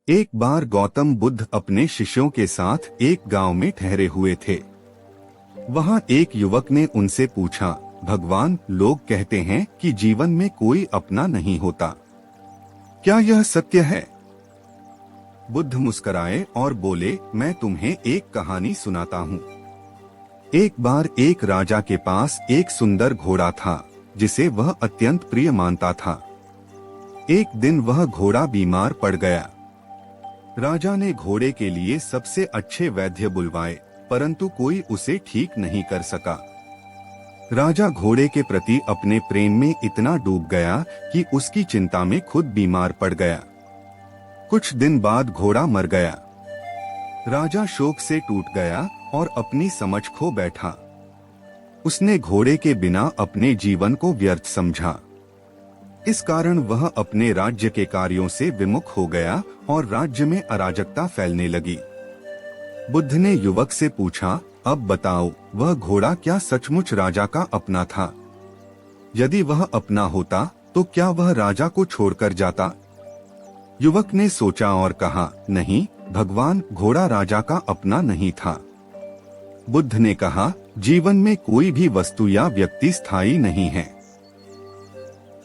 एक बार गौतम बुद्ध अपने शिष्यों के साथ एक गांव में ठहरे हुए थे। वहां एक युवक ने उनसे पूछा, भगवान, लोग कहते हैं कि जीवन में कोई अपना नहीं होता, क्या यह सत्य है? बुद्ध मुस्कुराए और बोले, मैं तुम्हें एक कहानी सुनाता हूँ। एक बार एक राजा के पास एक सुंदर घोड़ा था जिसे वह अत्यंत प्रिय मानता था। एक दिन वह घोड़ा बीमार पड़ गया। राजा ने घोड़े के लिए सबसे अच्छे वैद्य बुलवाए, परंतु कोई उसे ठीक नहीं कर सका। राजा घोड़े के प्रति अपने प्रेम में इतना डूब गया कि उसकी चिंता में खुद बीमार पड़ गया। कुछ दिन बाद घोड़ा मर गया। राजा शोक से टूट गया और अपनी समझ खो बैठा। उसने घोड़े के बिना अपने जीवन को व्यर्थ समझा। इस कारण वह अपने राज्य के कार्यों से विमुख हो गया और राज्य में अराजकता फैलने लगी। बुद्ध ने युवक से पूछा, अब बताओ, वह घोड़ा क्या सचमुच राजा का अपना था? यदि वह अपना होता तो क्या वह राजा को छोड़कर जाता? युवक ने सोचा और कहा, नहीं भगवान, घोड़ा राजा का अपना नहीं था। बुद्ध ने कहा, जीवन में कोई भी वस्तु या व्यक्ति स्थायी नहीं है।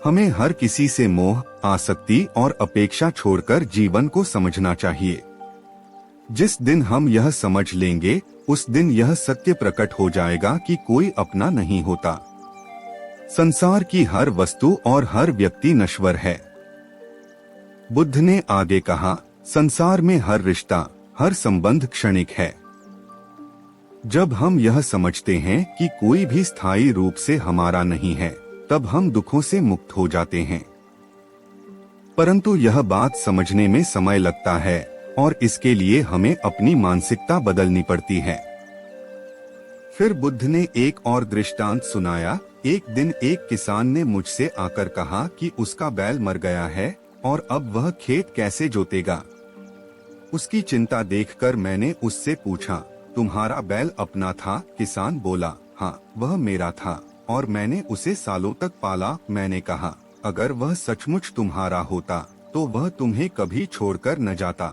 हमें हर किसी से मोह, आसक्ति और अपेक्षा छोड़कर जीवन को समझना चाहिए। जिस दिन हम यह समझ लेंगे, उस दिन यह सत्य प्रकट हो जाएगा कि कोई अपना नहीं होता। संसार की हर वस्तु और हर व्यक्ति नश्वर है। बुद्ध ने आगे कहा, संसार में हर रिश्ता, हर संबंध क्षणिक है। जब हम यह समझते हैं कि कोई भी स्थायी रूप से हमारा नहीं है, तब हम दुखों से मुक्त हो जाते हैं। परंतु यह बात समझने में समय लगता है और इसके लिए हमें अपनी मानसिकता बदलनी पड़ती है। फिर बुद्ध ने एक और दृष्टांत सुनाया। एक दिन एक किसान ने मुझसे आकर कहा कि उसका बैल मर गया है और अब वह खेत कैसे जोतेगा। उसकी चिंता देखकर मैंने उससे पूछा, तुम्हारा बैल अपना था? किसान बोला, हाँ, वह मेरा था और मैंने उसे सालों तक पाला। मैंने कहा, अगर वह सचमुच तुम्हारा होता तो वह तुम्हें कभी छोड़कर न जाता।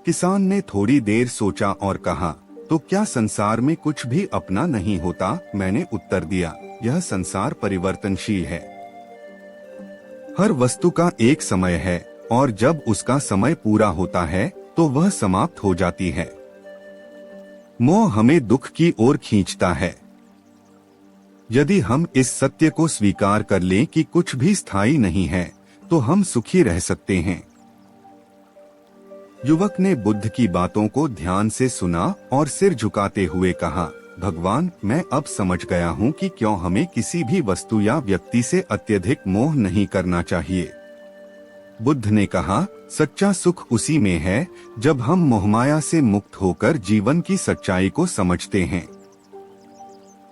किसान ने थोड़ी देर सोचा और कहा, तो क्या संसार में कुछ भी अपना नहीं होता? मैंने उत्तर दिया, यह संसार परिवर्तनशील है। हर वस्तु का एक समय है और जब उसका समय पूरा होता है तो वह समाप्त हो जाती है। मोह हमें दुख की ओर खींचता है। यदि हम इस सत्य को स्वीकार कर लें कि कुछ भी स्थायी नहीं है, तो हम सुखी रह सकते हैं। युवक ने बुद्ध की बातों को ध्यान से सुना और सिर झुकाते हुए कहा, भगवान, मैं अब समझ गया हूँ कि क्यों हमें किसी भी वस्तु या व्यक्ति से अत्यधिक मोह नहीं करना चाहिए। बुद्ध ने कहा, सच्चा सुख उसी में है जब हम मोहमाया से मुक्त होकर जीवन की सच्चाई को समझते हैं।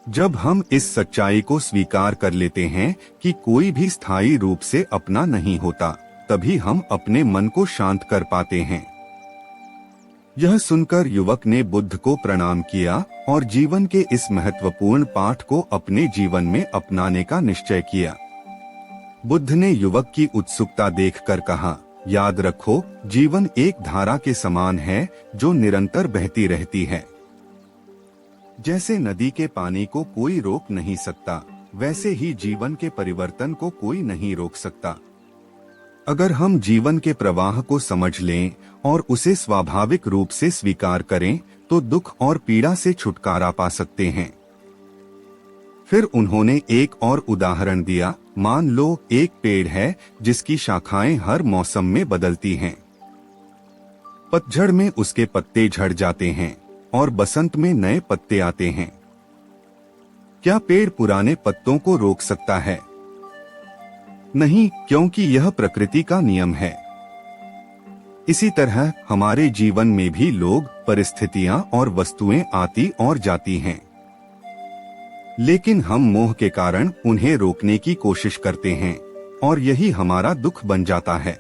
जब हम इस सच्चाई को स्वीकार कर लेते हैं कि कोई भी स्थायी रूप से अपना नहीं होता, तभी हम अपने मन को शांत कर पाते हैं। यह सुनकर युवक ने बुद्ध को प्रणाम किया और जीवन के इस महत्वपूर्ण पाठ को अपने जीवन में अपनाने का निश्चय किया। बुद्ध ने युवक की उत्सुकता देखकर कहा, याद रखो, जीवन एक धारा के समान है जो निरंतर बहती रहती है। जैसे नदी के पानी को कोई रोक नहीं सकता, वैसे ही जीवन के परिवर्तन को कोई नहीं रोक सकता। अगर हम जीवन के प्रवाह को समझ लें और उसे स्वाभाविक रूप से स्वीकार करें, तो दुख और पीड़ा से छुटकारा पा सकते हैं। फिर उन्होंने एक और उदाहरण दिया। मान लो एक पेड़ है जिसकी शाखाएं हर मौसम में बदलती हैं। पतझड़ में उसके पत्ते झड़ जाते हैं और बसंत में नए पत्ते आते हैं। क्या पेड़ पुराने पत्तों को रोक सकता है? नहीं, क्योंकि यह प्रकृति का नियम है। इसी तरह हमारे जीवन में भी लोग, परिस्थितियां और वस्तुएं आती और जाती हैं, लेकिन हम मोह के कारण उन्हें रोकने की कोशिश करते हैं और यही हमारा दुख बन जाता है।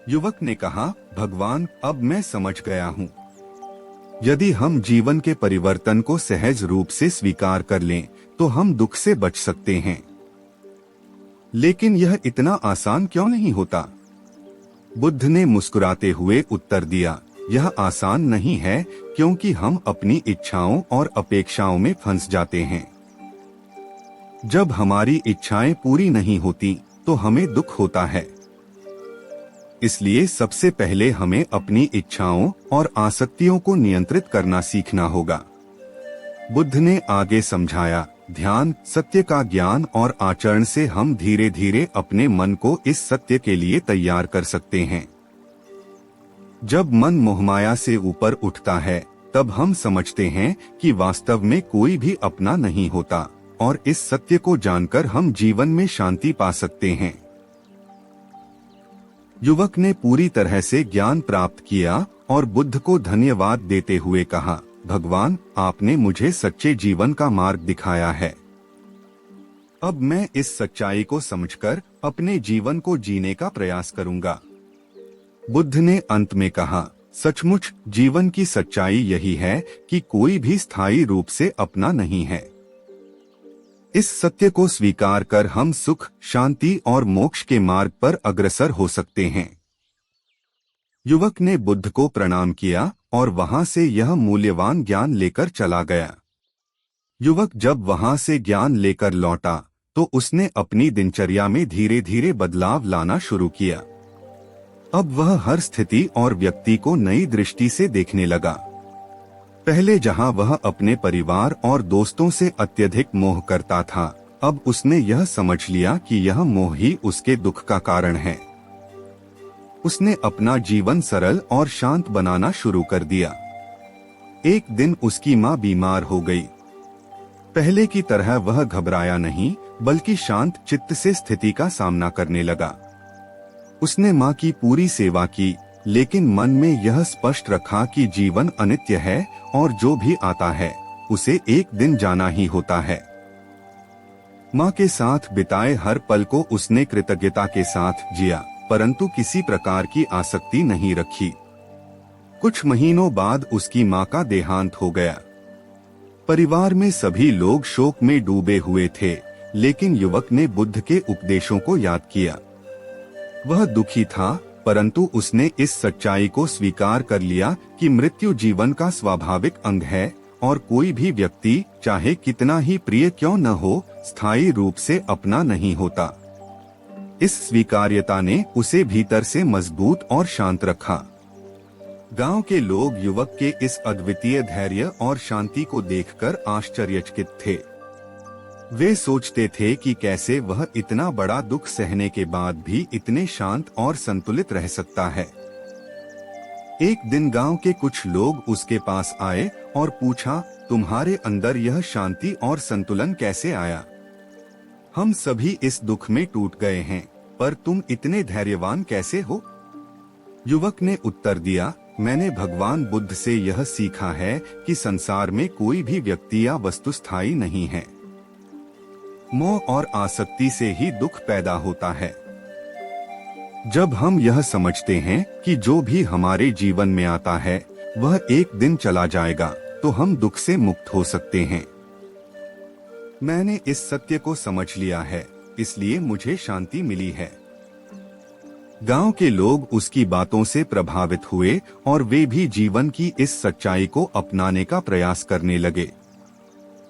युवक ने कहा, भगवान, अब मैं समझ गया हूँ। यदि हम जीवन के परिवर्तन को सहज रूप से स्वीकार कर लें, तो हम दुख से बच सकते हैं। लेकिन यह इतना आसान क्यों नहीं होता? बुद्ध ने मुस्कुराते हुए उत्तर दिया, यह आसान नहीं है, क्योंकि हम अपनी इच्छाओं और अपेक्षाओं में फंस जाते हैं। जब हमारी इच्छाएं पूरी नहीं होती तो हमें दुख होता है। इसलिए सबसे पहले हमें अपनी इच्छाओं और आसक्तियों को नियंत्रित करना सीखना होगा। बुद्ध ने आगे समझाया, ध्यान, सत्य का ज्ञान और आचरण से हम धीरे धीरे अपने मन को इस सत्य के लिए तैयार कर सकते हैं। जब मन मोहमाया से ऊपर उठता है तब हम समझते हैं कि वास्तव में कोई भी अपना नहीं होता, और इस सत्य को जानकर हम जीवन में शांति पा सकते हैं। युवक ने पूरी तरह से ज्ञान प्राप्त किया और बुद्ध को धन्यवाद देते हुए कहा, भगवान, आपने मुझे सच्चे जीवन का मार्ग दिखाया है। अब मैं इस सच्चाई को समझकर अपने जीवन को जीने का प्रयास करूंगा। बुद्ध ने अंत में कहा, सचमुच जीवन की सच्चाई यही है कि कोई भी स्थायी रूप से अपना नहीं है। इस सत्य को स्वीकार कर हम सुख, शांति और मोक्ष के मार्ग पर अग्रसर हो सकते हैं। युवक ने बुद्ध को प्रणाम किया और वहां से यह मूल्यवान ज्ञान लेकर चला गया। युवक जब वहां से ज्ञान लेकर लौटा तो उसने अपनी दिनचर्या में धीरे धीरे बदलाव लाना शुरू किया। अब वह हर स्थिति और व्यक्ति को नई दृष्टि से देखने लगा। पहले जहां वह अपने परिवार और दोस्तों से अत्यधिक मोह करता था, अब उसने यह समझ लिया कि यह मोह ही उसके दुख का कारण है। उसने अपना जीवन सरल और शांत बनाना शुरू कर दिया। एक दिन उसकी माँ बीमार हो गई। पहले की तरह वह घबराया नहीं, बल्कि शांत चित्त से स्थिति का सामना करने लगा। उसने माँ की पूरी सेवा की, लेकिन मन में यह स्पष्ट रखा कि जीवन अनित्य है और जो भी आता है उसे एक दिन जाना ही होता है। माँ के साथ बिताए हर पल को उसने कृतज्ञता के साथ जिया, परंतु किसी प्रकार की आसक्ति नहीं रखी। कुछ महीनों बाद उसकी माँ का देहांत हो गया। परिवार में सभी लोग शोक में डूबे हुए थे, लेकिन युवक ने बुद्ध के उपदेशों को याद किया। वह दुखी था, परंतु उसने इस सच्चाई को स्वीकार कर लिया कि मृत्यु जीवन का स्वाभाविक अंग है और कोई भी व्यक्ति, चाहे कितना ही प्रिय क्यों न हो, स्थायी रूप से अपना नहीं होता। इस स्वीकार्यता ने उसे भीतर से मजबूत और शांत रखा। गांव के लोग युवक के इस अद्वितीय धैर्य और शांति को देखकर आश्चर्यचकित थे। वे सोचते थे कि कैसे वह इतना बड़ा दुख सहने के बाद भी इतने शांत और संतुलित रह सकता है। एक दिन गांव के कुछ लोग उसके पास आए और पूछा, तुम्हारे अंदर यह शांति और संतुलन कैसे आया? हम सभी इस दुख में टूट गए हैं, पर तुम इतने धैर्यवान कैसे हो? युवक ने उत्तर दिया, मैंने भगवान बुद्ध से यह सीखा है कि संसार में कोई भी व्यक्ति या वस्तु स्थायी नहीं है। मोह और आसक्ति से ही दुख पैदा होता है। जब हम यह समझते हैं कि जो भी हमारे जीवन में आता है वह एक दिन चला जाएगा, तो हम दुख से मुक्त हो सकते हैं। मैंने इस सत्य को समझ लिया है, इसलिए मुझे शांति मिली है। गांव के लोग उसकी बातों से प्रभावित हुए और वे भी जीवन की इस सच्चाई को अपनाने का प्रयास करने लगे।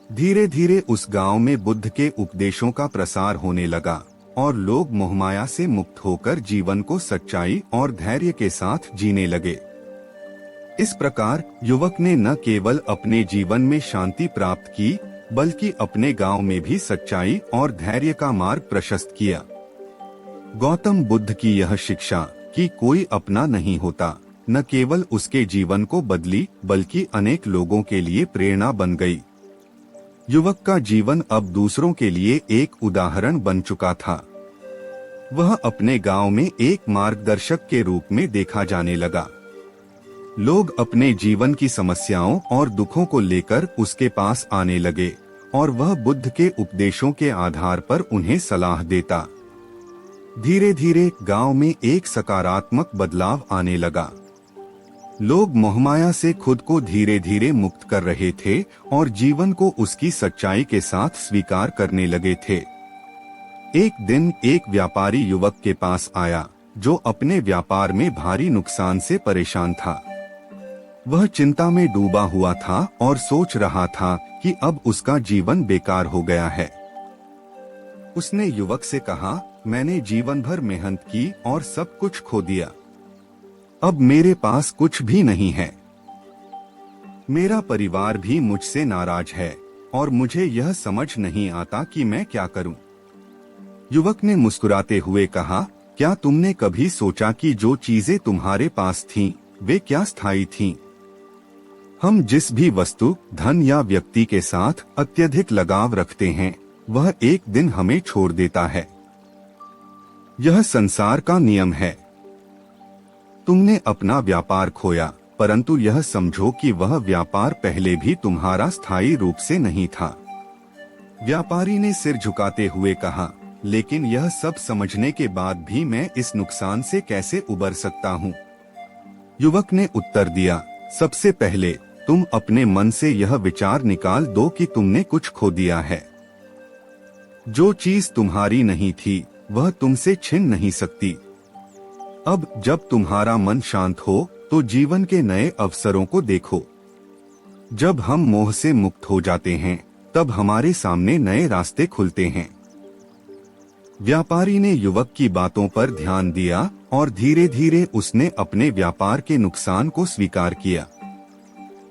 धीरे धीरे उस गांव में बुद्ध के उपदेशों का प्रसार होने लगा और लोग मोहमाया से मुक्त होकर जीवन को सच्चाई और धैर्य के साथ जीने लगे। इस प्रकार युवक ने न केवल अपने जीवन में शांति प्राप्त की, बल्कि अपने गांव में भी सच्चाई और धैर्य का मार्ग प्रशस्त किया। गौतम बुद्ध की यह शिक्षा कि कोई अपना नहीं होता, न केवल उसके जीवन को बदली, बल्कि अनेक लोगों के लिए प्रेरणा बन गई। युवक का जीवन अब दूसरों के लिए एक उदाहरण बन चुका था। वह अपने गांव में एक मार्गदर्शक के रूप में देखा जाने लगा। लोग अपने जीवन की समस्याओं और दुखों को लेकर उसके पास आने लगे और वह बुद्ध के उपदेशों के आधार पर उन्हें सलाह देता। धीरे धीरे गांव में एक सकारात्मक बदलाव आने लगा। लोग मोहमाया से खुद को धीरे धीरे मुक्त कर रहे थे और जीवन को उसकी सच्चाई के साथ स्वीकार करने लगे थे। एक दिन एक व्यापारी युवक के पास आया जो अपने व्यापार में भारी नुकसान से परेशान था। वह चिंता में डूबा हुआ था और सोच रहा था कि अब उसका जीवन बेकार हो गया है। उसने युवक से कहा, मैंने जीवन भर मेहनत की और सब कुछ खो दिया। अब मेरे पास कुछ भी नहीं है। मेरा परिवार भी मुझसे नाराज है और मुझे यह समझ नहीं आता कि मैं क्या करूं। युवक ने मुस्कुराते हुए कहा, क्या तुमने कभी सोचा कि जो चीजें तुम्हारे पास थीं, वे क्या स्थायी थीं? हम जिस भी वस्तु, धन या व्यक्ति के साथ अत्यधिक लगाव रखते हैं, वह एक दिन हमें छोड़ देता है। यह संसार का नियम है। तुमने अपना व्यापार खोया, परंतु यह समझो कि वह व्यापार पहले भी तुम्हारा स्थायी रूप से नहीं था। व्यापारी ने सिर झुकाते हुए कहा, लेकिन यह सब समझने के बाद भी मैं इस नुकसान से कैसे उबर सकता हूँ? युवक ने उत्तर दिया, सबसे पहले तुम अपने मन से यह विचार निकाल दो कि तुमने कुछ खो दिया है। जो चीज तुम्हारी नहीं थी, वह तुमसे छिन नहीं सकती। अब जब तुम्हारा मन शांत हो, तो जीवन के नए अवसरों को देखो। जब हम मोह से मुक्त हो जाते हैं, तब हमारे सामने नए रास्ते खुलते हैं। व्यापारी ने युवक की बातों पर ध्यान दिया और धीरे धीरे उसने अपने व्यापार के नुकसान को स्वीकार किया।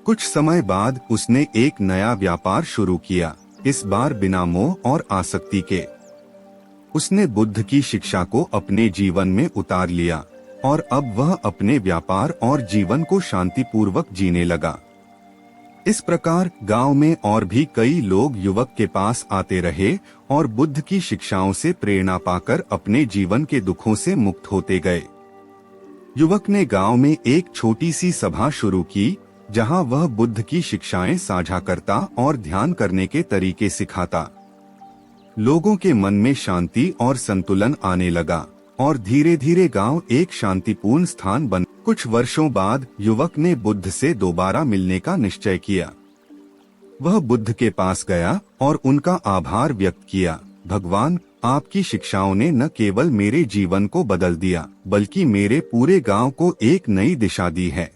कुछ समय बाद उसने एक नया व्यापार शुरू किया, इस बार बिना मोह और आसक्ति के। उसने बुद्ध की शिक्षा को अपने जीवन में उतार लिया और अब वह अपने व्यापार और जीवन को शांतिपूर्वक जीने लगा। इस प्रकार गांव में और भी कई लोग युवक के पास आते रहे और बुद्ध की शिक्षाओं से प्रेरणा पाकर अपने जीवन के दुखों से मुक्त होते गए। युवक ने गांव में एक छोटी सी सभा शुरू की, जहां वह बुद्ध की शिक्षाएं साझा करता और ध्यान करने के तरीके सिखाता। लोगों के मन में शांति और संतुलन आने लगा और धीरे धीरे गांव एक शांतिपूर्ण स्थान बन। कुछ वर्षों बाद युवक ने बुद्ध से दोबारा मिलने का निश्चय किया। वह बुद्ध के पास गया और उनका आभार व्यक्त किया, भगवान, आपकी शिक्षाओं ने न केवल मेरे जीवन को बदल दिया, बल्कि मेरे पूरे गांव को एक नई दिशा दी है।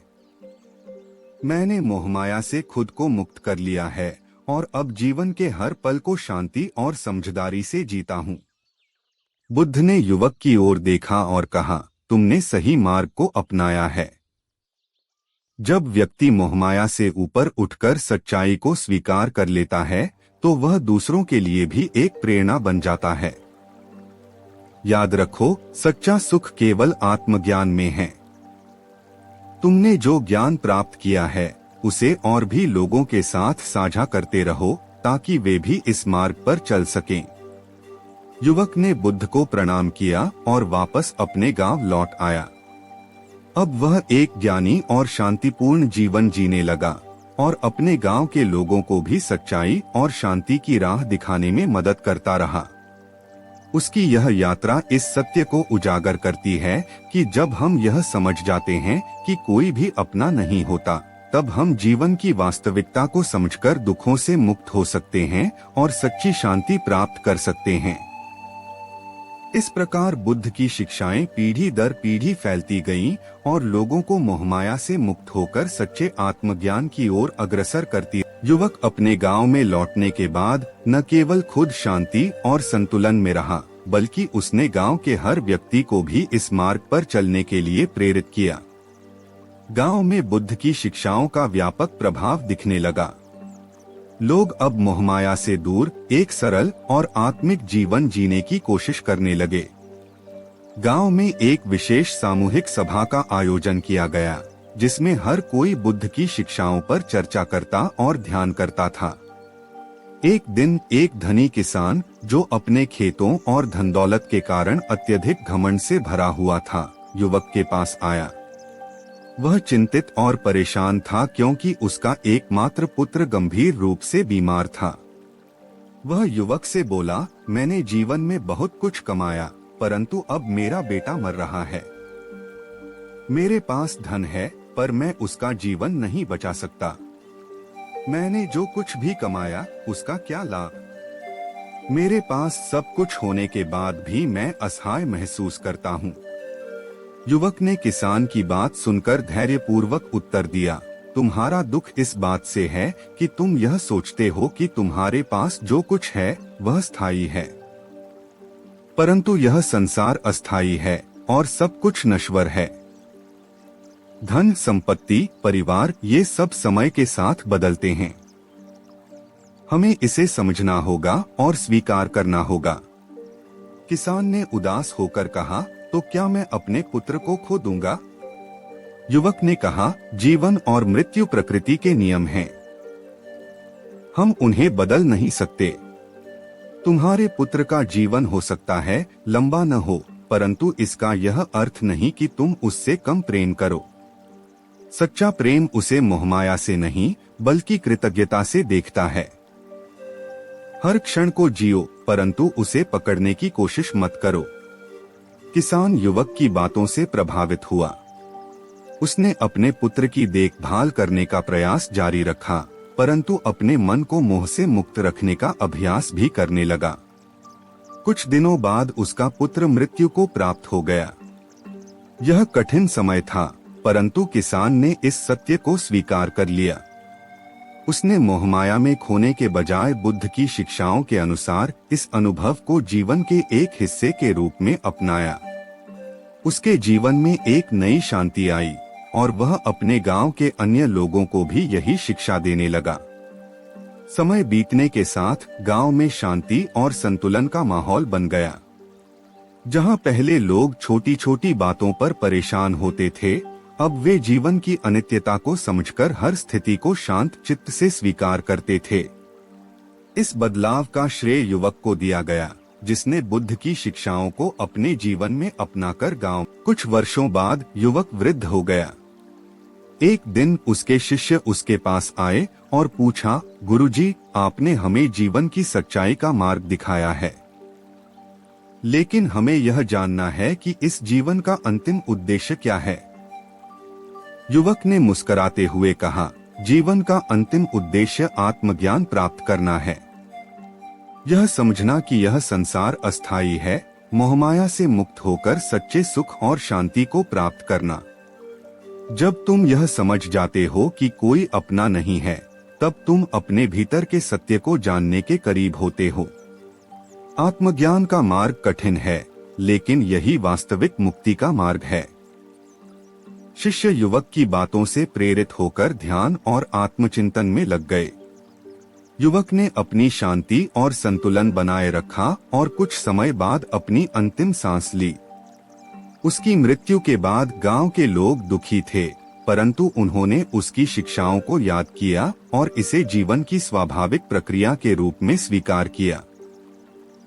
मैंने मोहमाया से खुद को मुक्त कर लिया है और अब जीवन के हर पल को शांति और समझदारी से जीता हूँ। बुद्ध ने युवक की ओर देखा और कहा, तुमने सही मार्ग को अपनाया है। जब व्यक्ति मोहमाया से ऊपर उठकर सच्चाई को स्वीकार कर लेता है, तो वह दूसरों के लिए भी एक प्रेरणा बन जाता है। याद रखो, सच्चा सुख केवल आत्मज्ञान में है। तुमने जो ज्ञान प्राप्त किया है, उसे और भी लोगों के साथ साझा करते रहो, ताकि वे भी इस मार्ग पर चल सकें। युवक ने बुद्ध को प्रणाम किया और वापस अपने गांव लौट आया। अब वह एक ज्ञानी और शांतिपूर्ण जीवन जीने लगा और अपने गांव के लोगों को भी सच्चाई और शांति की राह दिखाने में मदद करता रहा। उसकी यह यात्रा इस सत्य को उजागर करती है कि जब हम यह समझ जाते हैं कि कोई भी अपना नहीं होता, तब हम जीवन की वास्तविकता को समझकर दुखों से मुक्त हो सकते हैं और सच्ची शांति प्राप्त कर सकते हैं। इस प्रकार बुद्ध की शिक्षाएं पीढ़ी दर पीढ़ी फैलती गईं और लोगों को मोहमाया से मुक्त होकर सच्चे आत्मज्ञान की ओर अग्रसर करती। युवक अपने गांव में लौटने के बाद न केवल खुद शांति और संतुलन में रहा, बल्कि उसने गांव के हर व्यक्ति को भी इस मार्ग पर चलने के लिए प्रेरित किया। गांव में बुद्ध की शिक्षाओं का व्यापक प्रभाव दिखने लगा। लोग अब मोहमाया से दूर एक सरल और आत्मिक जीवन जीने की कोशिश करने लगे। गांव में एक विशेष सामूहिक सभा का आयोजन किया गया, जिसमें हर कोई बुद्ध की शिक्षाओं पर चर्चा करता और ध्यान करता था। एक दिन एक धनी किसान, जो अपने खेतों और धन दौलत के कारण अत्यधिक घमंड से भरा हुआ था, युवक के पास आया। वह चिंतित और परेशान था क्योंकि उसका एकमात्र पुत्र गंभीर रूप से बीमार था। वह युवक से बोला, मैंने जीवन में बहुत कुछ कमाया, परंतु अब मेरा बेटा मर रहा है। मेरे पास धन है, पर मैं उसका जीवन नहीं बचा सकता। मैंने जो कुछ भी कमाया, उसका क्या लाभ? मेरे पास सब कुछ होने के बाद भी मैं असहाय महसूस करता हूँ। युवक ने किसान की बात सुनकर धैर्यपूर्वक उत्तर दिया, तुम्हारा दुख इस बात से है कि तुम यह सोचते हो कि तुम्हारे पास जो कुछ है वह स्थायी है, परंतु यह संसार अस्थायी है और सब कुछ नश्वर है। धन, संपत्ति, परिवार, ये सब समय के साथ बदलते हैं। हमें इसे समझना होगा और स्वीकार करना होगा। किसान ने उदास होकर कहा, तो क्या मैं अपने पुत्र को खो दूंगा? युवक ने कहा, जीवन और मृत्यु प्रकृति के नियम हैं। हम उन्हें बदल नहीं सकते। तुम्हारे पुत्र का जीवन हो सकता है लंबा न हो, परंतु इसका यह अर्थ नहीं कि तुम उससे कम प्रेम करो। सच्चा प्रेम उसे मोहमाया से नहीं बल्कि कृतज्ञता से देखता है। हर क्षण को जियो, परंतु उसे पकड़ने की कोशिश मत करो। किसान युवक की बातों से प्रभावित हुआ। उसने अपने पुत्र की देखभाल करने का प्रयास जारी रखा, परंतु अपने मन को मोह से मुक्त रखने का अभ्यास भी करने लगा। कुछ दिनों बाद उसका पुत्र मृत्यु को प्राप्त हो गया। यह कठिन समय था, परंतु किसान ने इस सत्य को स्वीकार कर लिया। उसने मोहमाया में खोने के बजाय बुद्ध की शिक्षाओं के अनुसार इस अनुभव को जीवन के एक हिस्से के रूप में अपनाया। उसके जीवन में एक नई शांति आई और वह अपने गांव के अन्य लोगों को भी यही शिक्षा देने लगा। समय बीतने के साथ गांव में शांति और संतुलन का माहौल बन गया। जहां पहले लोग छोटी छोटी बातों पर परेशान होते थे, अब वे जीवन की अनित्यता को समझकर हर स्थिति को शांत चित्त से स्वीकार करते थे। इस बदलाव का श्रेय युवक को दिया गया, जिसने बुद्ध की शिक्षाओं को अपने जीवन में अपनाकर गांव। कुछ वर्षों बाद युवक वृद्ध हो गया। एक दिन उसके शिष्य उसके पास आए और पूछा, गुरुजी, आपने हमें जीवन की सच्चाई का मार्ग दिखाया है, लेकिन हमें यह जानना है कि इस जीवन का अंतिम उद्देश्य क्या है। युवक ने मुस्कुराते हुए कहा, जीवन का अंतिम उद्देश्य आत्मज्ञान प्राप्त करना है। यह समझना कि यह संसार अस्थायी है, मोहमाया से मुक्त होकर सच्चे सुख और शांति को प्राप्त करना। जब तुम यह समझ जाते हो कि कोई अपना नहीं है, तब तुम अपने भीतर के सत्य को जानने के करीब होते हो। आत्मज्ञान का मार्ग कठिन है, लेकिन यही वास्तविक मुक्ति का मार्ग है। शिष्य युवक की बातों से प्रेरित होकर ध्यान और आत्मचिंतन में लग गए। युवक ने अपनी शांति और संतुलन बनाए रखा और कुछ समय बाद अपनी अंतिम सांस ली। उसकी मृत्यु के बाद गांव के लोग दुखी थे, परंतु उन्होंने उसकी शिक्षाओं को याद किया और इसे जीवन की स्वाभाविक प्रक्रिया के रूप में स्वीकार किया।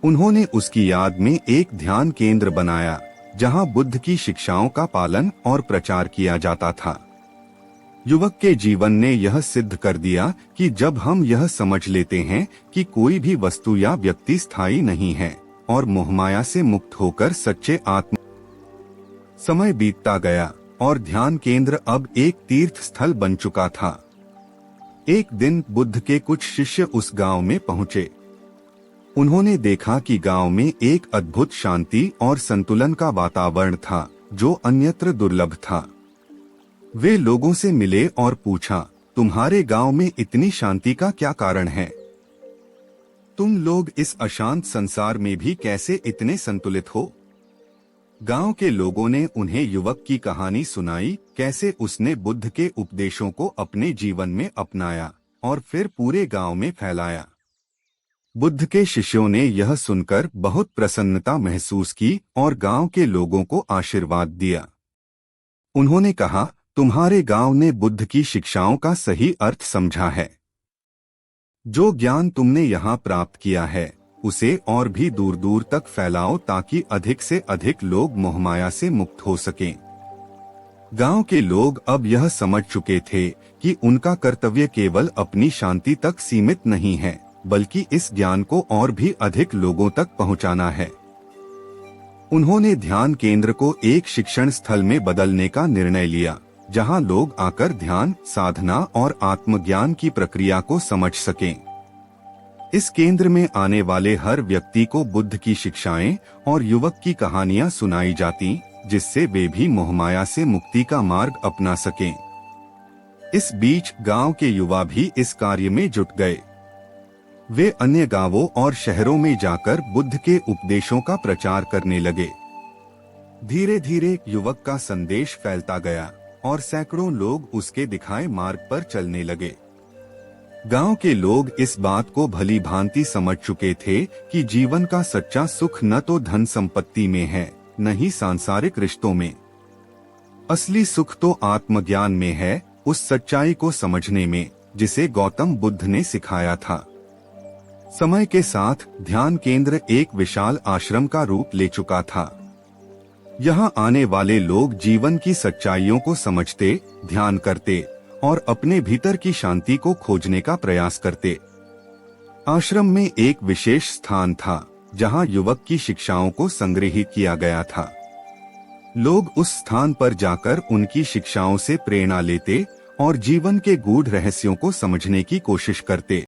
उन्होंने उसकी याद में एक ध्यान केंद्र बनाया, जहां बुद्ध की शिक्षाओं का पालन और प्रचार किया जाता था। युवक के जीवन ने यह सिद्ध कर दिया कि जब हम यह समझ लेते हैं कि कोई भी वस्तु या व्यक्ति स्थायी नहीं है और मोहमाया से मुक्त होकर सच्चे आत्म। समय बीतता गया और ध्यान केंद्र अब एक तीर्थ स्थल बन चुका था। एक दिन बुद्ध के कुछ शिष्य उस गांव में पहुंचे। उन्होंने देखा कि गांव में एक अद्भुत शांति और संतुलन का वातावरण था, जो अन्यत्र दुर्लभ था। वे लोगों से मिले और पूछा, तुम्हारे गांव में इतनी शांति का क्या कारण है? तुम लोग इस अशांत संसार में भी कैसे इतने संतुलित हो? गांव के लोगों ने उन्हें युवक की कहानी सुनाई, कैसे उसने बुद्ध के उपदेशों को अपने जीवन में अपनाया और फिर पूरे गांव में फैलाया। बुद्ध के शिष्यों ने यह सुनकर बहुत प्रसन्नता महसूस की और गांव के लोगों को आशीर्वाद दिया। उन्होंने कहा, तुम्हारे गांव ने बुद्ध की शिक्षाओं का सही अर्थ समझा है। जो ज्ञान तुमने यहाँ प्राप्त किया है, उसे और भी दूर दूर तक फैलाओ ताकि अधिक से अधिक लोग मोहमाया से मुक्त हो सकें। गांव के लोग अब यह समझ चुके थे कि उनका कर्तव्य केवल अपनी शांति तक सीमित नहीं है, बल्कि इस ज्ञान को और भी अधिक लोगों तक पहुंचाना है। उन्होंने ध्यान केंद्र को एक शिक्षण स्थल में बदलने का निर्णय लिया, जहां लोग आकर ध्यान, साधना और आत्मज्ञान की प्रक्रिया को समझ सकें। इस केंद्र में आने वाले हर व्यक्ति को बुद्ध की शिक्षाएं और युवक की कहानियां सुनाई जाती जिससे वे भी मोहमाया से मुक्ति का मार्ग अपना सकें। इस बीच गांव के युवा भी इस कार्य में जुट गए। वे अन्य गांवों और शहरों में जाकर बुद्ध के उपदेशों का प्रचार करने लगे। धीरे धीरे युवक का संदेश फैलता गया और सैकड़ों लोग उसके दिखाए मार्ग पर चलने लगे। गांव के लोग इस बात को भली भांति समझ चुके थे कि जीवन का सच्चा सुख न तो धन संपत्ति में है, न ही सांसारिक रिश्तों में। असली सुख तो आत्मज्ञान में है, उस सच्चाई को समझने में जिसे गौतम बुद्ध ने सिखाया था। समय के साथ ध्यान केंद्र एक विशाल आश्रम का रूप ले चुका था। यहाँ आने वाले लोग जीवन की सच्चाइयों को समझते, ध्यान करते और अपने भीतर की शांति को खोजने का प्रयास करते। आश्रम में एक विशेष स्थान था जहाँ युवक की शिक्षाओं को संग्रहित किया गया था। लोग उस स्थान पर जाकर उनकी शिक्षाओं से प्रेरणा लेते और जीवन के गूढ़ रहस्यों को समझने की कोशिश करते।